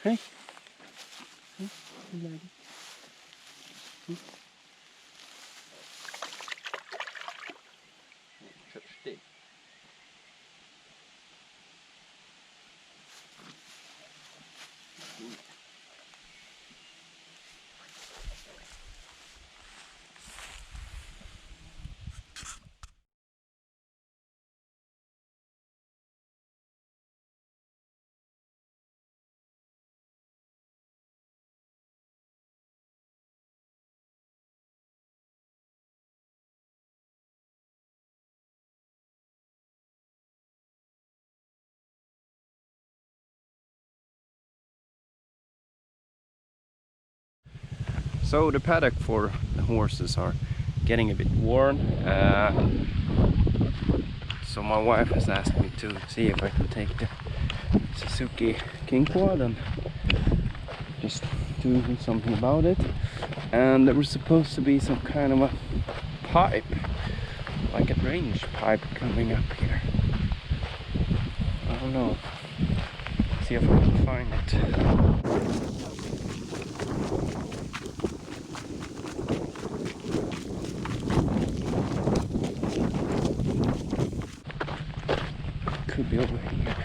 Hey. Hey, lady. Törstig. So the paddock for the horses are getting a bit worn. So my wife has asked me to see if I can take the Suzuki KingQuad and just do something about it. And there was supposed to be some kind of a pipe, like a drainage pipe coming up here. I don't know. See if I can find it. Could be over here.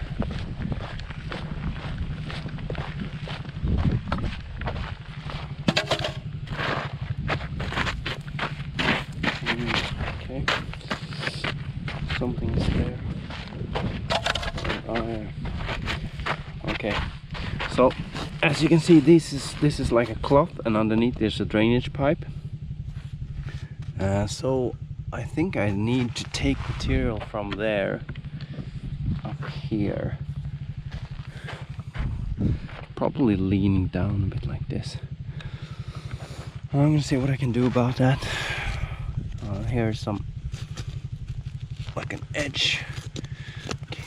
Okay. Something is there. Oh, yeah. Okay. So as you can see, this is like a cloth, and underneath there's a drainage pipe. So I think I need to take material from there up here, probably leaning down a bit like this. I'm gonna see what I can do about that. Here's some, like an edge. Okay.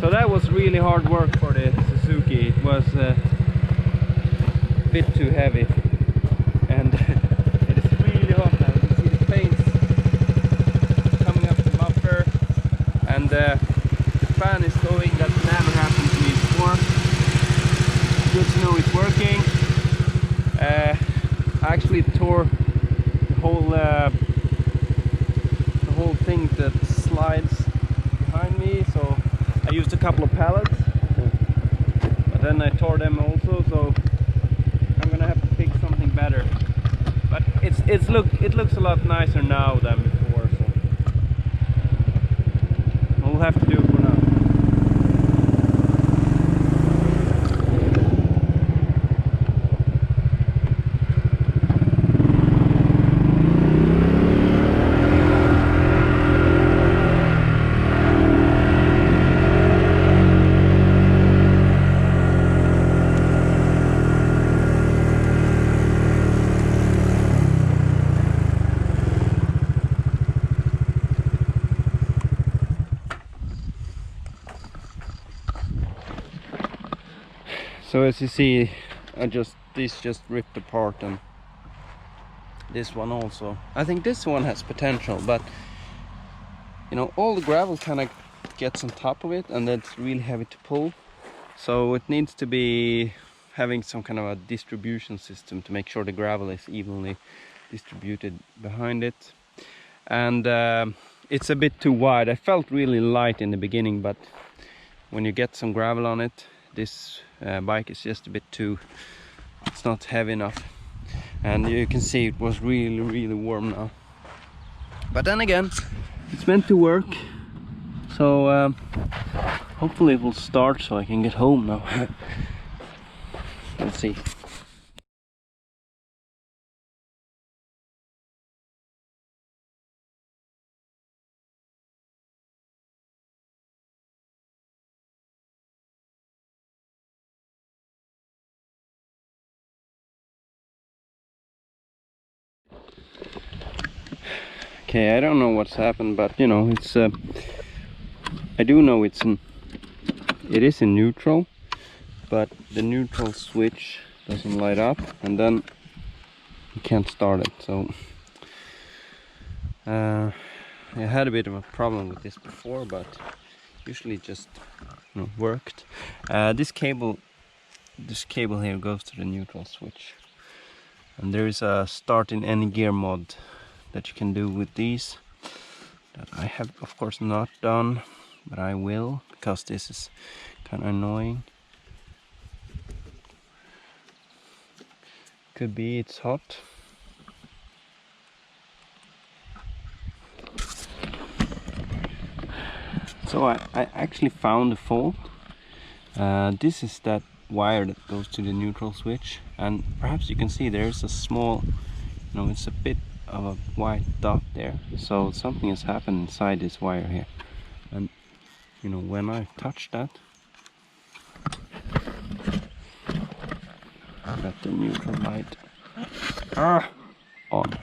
So that was really hard work for the Suzuki. It was a bit too heavy, and it is really hot now. You can see the paints coming up the muffler, and the fan is going. That never happened to me before. Good to know it's working. I actually tore the whole thing that slides behind me, so I used a couple of pallets, but then I tore them also, so I'm gonna have to pick something better. But it looks a lot nicer now than before, so we'll have to do it for now. So as you see, this just ripped apart, and this one also. I think this one has potential, but you know, all the gravel kind of gets on top of it, and that's really heavy to pull. So it needs to be having some kind of a distribution system to make sure the gravel is evenly distributed behind it. And it's a bit too wide. I felt really light in the beginning, but when you get some gravel on it, this bike is just a bit too, it's not heavy enough. And you can see it was really warm now. But then again, it's meant to work, so hopefully it will start so I can get home now. Let's see. Okay, I don't know what's happened, but you know, it's I do know it is in neutral, but the neutral switch doesn't light up, and then you can't start it. So I had a bit of a problem with this before, but usually it just, you know, worked. This cable here goes to the neutral switch, and there is a start in any gear mod that you can do with these that I have of course not done, but I will, because this is kind of annoying. Could be it's hot. So I actually found the fault. This is that wire that goes to the neutral switch, and perhaps you can see there's a small, you know, it's a bit of a white dot there. So something has happened inside this wire here, and you know, when I touch that, I got the neutral light on.